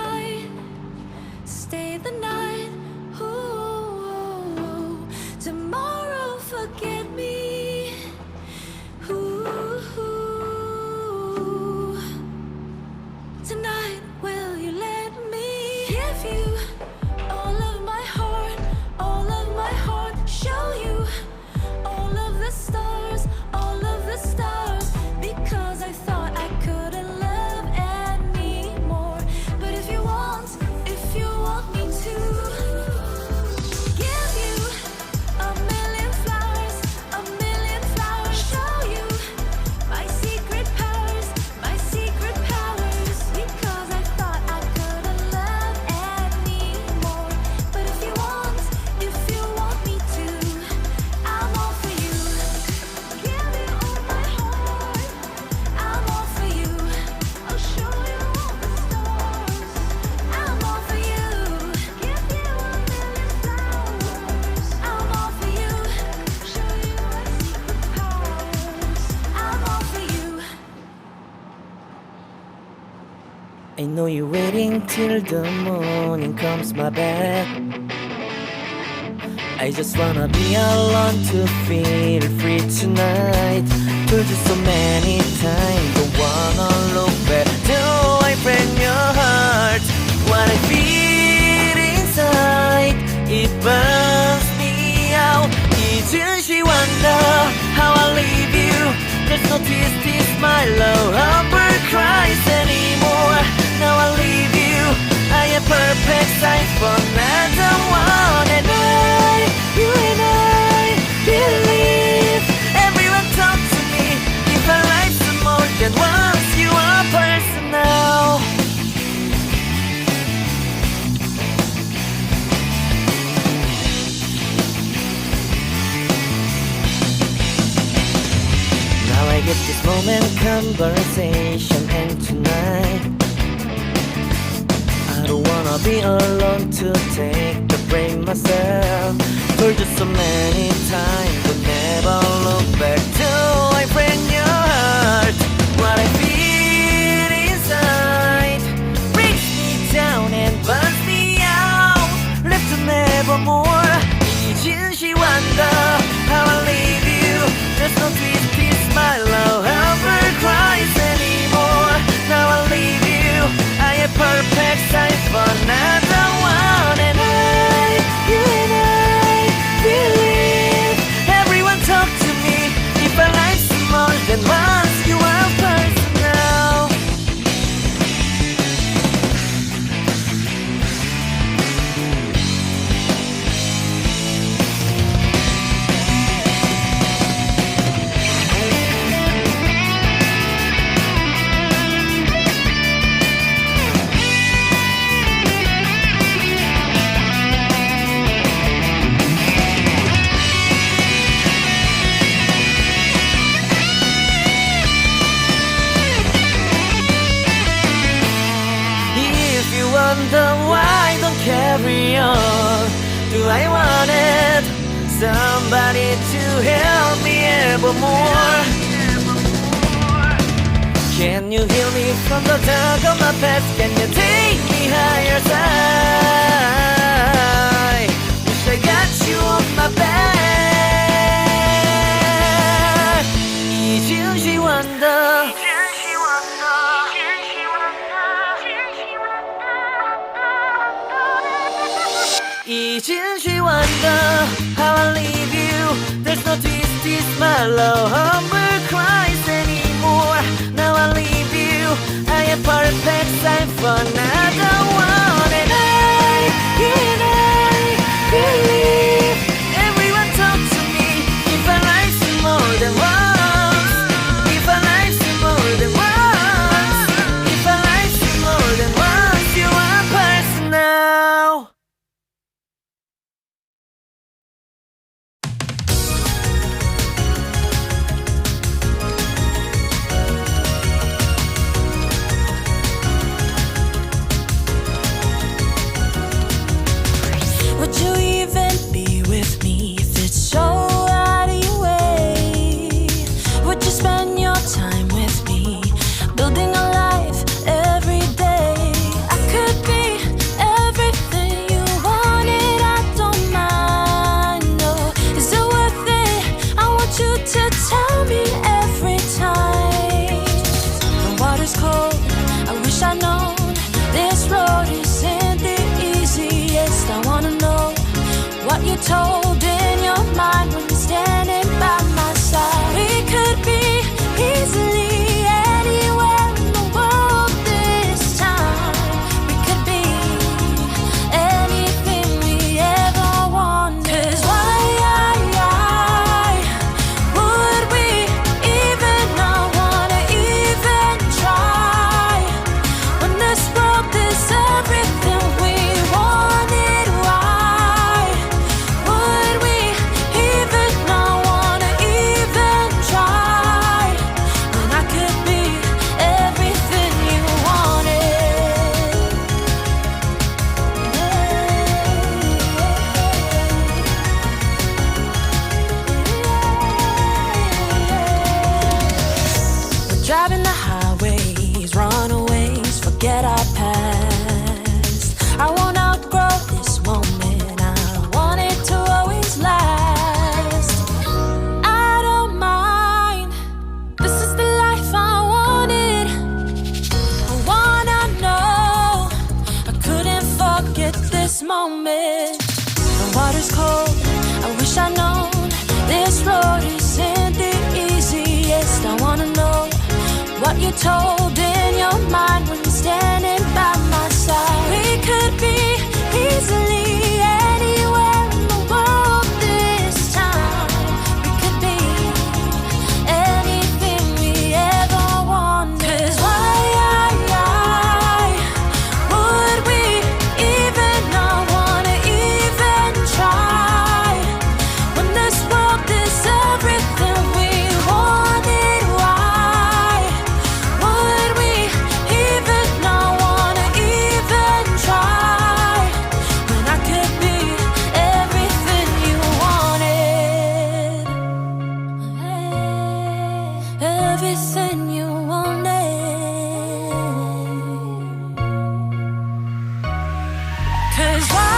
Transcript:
night, stay the night. Ooh, tomorrow forget me. Ooh, tonight will you let me give you all of my heart, all of my heart, show you all of the stars, all of the stars, because I thought I couldn't love anymore. But if you want me to give you a million flowers, show you my secret powers, because I thought I couldn't love anymore. But if you want me to, I'm all for you. Give you all my heart, I'm all for you. I'll show you all the stars, I'm all for you. Give you a million flowers, I'm all for you. Show you my secret powers, I'm all for you. I know you're waiting till the morning comes my bed. I just wanna be alone to feel free tonight. Told you so many times, don't wanna look back. Do I break your heart? What I feel inside, it burns me out. 이젠 wonder how I leave you. There's no tears, my love, humble cries anymore. Now I leave you, I am perfect sight for another one. And you and I believe. Everyone talk to me, if our lives are more than once, you are personal. Now I get this moment, conversation, and tonight I don't wanna be alone to take the break myself. Told you so many times, but never look back. Do I break your heart? What I feel inside breaks me down and burns me out. Left to nevermore. 이젠 wonder how I leave you. There's no tears, my love, ever cries anymore. Now I leave you, I am perfect sight for another one. And you and I believe. Everyone talk to me, if our lives are more than once, you are personal. Wonder why don't carry on. Do I want it? Somebody to help me evermore. Can you heal me from the dark of my past? Can you take me higher side? Wish I got you on my back. 이젠 wonder. 이젠 wonder how I leave you. There's no tears, my love, humble cries anymore. Now I leave you, I am perfect sign for another one. And you and I believe. Everyone talk to me, if our lives are more than once. If our lives are more than once. If our lives are more than once, you are personal. you told in your mind when you're standing by my side. We could be easily anywhere in the world this time. We could be anything we ever wanted. 'Cause why would we even not wanna even try when this world is everything we wanted? Why would we even not wanna even try when I could be everything you wanted? We're driving the highways, runaways, forget our past. I won't outgrow this moment, I want it to always last. I don't mind, this is the life I wanted. I wanna know, I couldn't forget this moment. The water's cold, I wish I'd known this road isn't the easiest. I wanna know what you told in your mind when you're standing by my side. We could be easily anywhere in the world this time. We could be anything we ever wanted. 'Cause why would we even not wanna even try when this world is everything we wanted? Why would we even not wanna even try when I could be everything you wanted? Everything you wanted. 'Cause why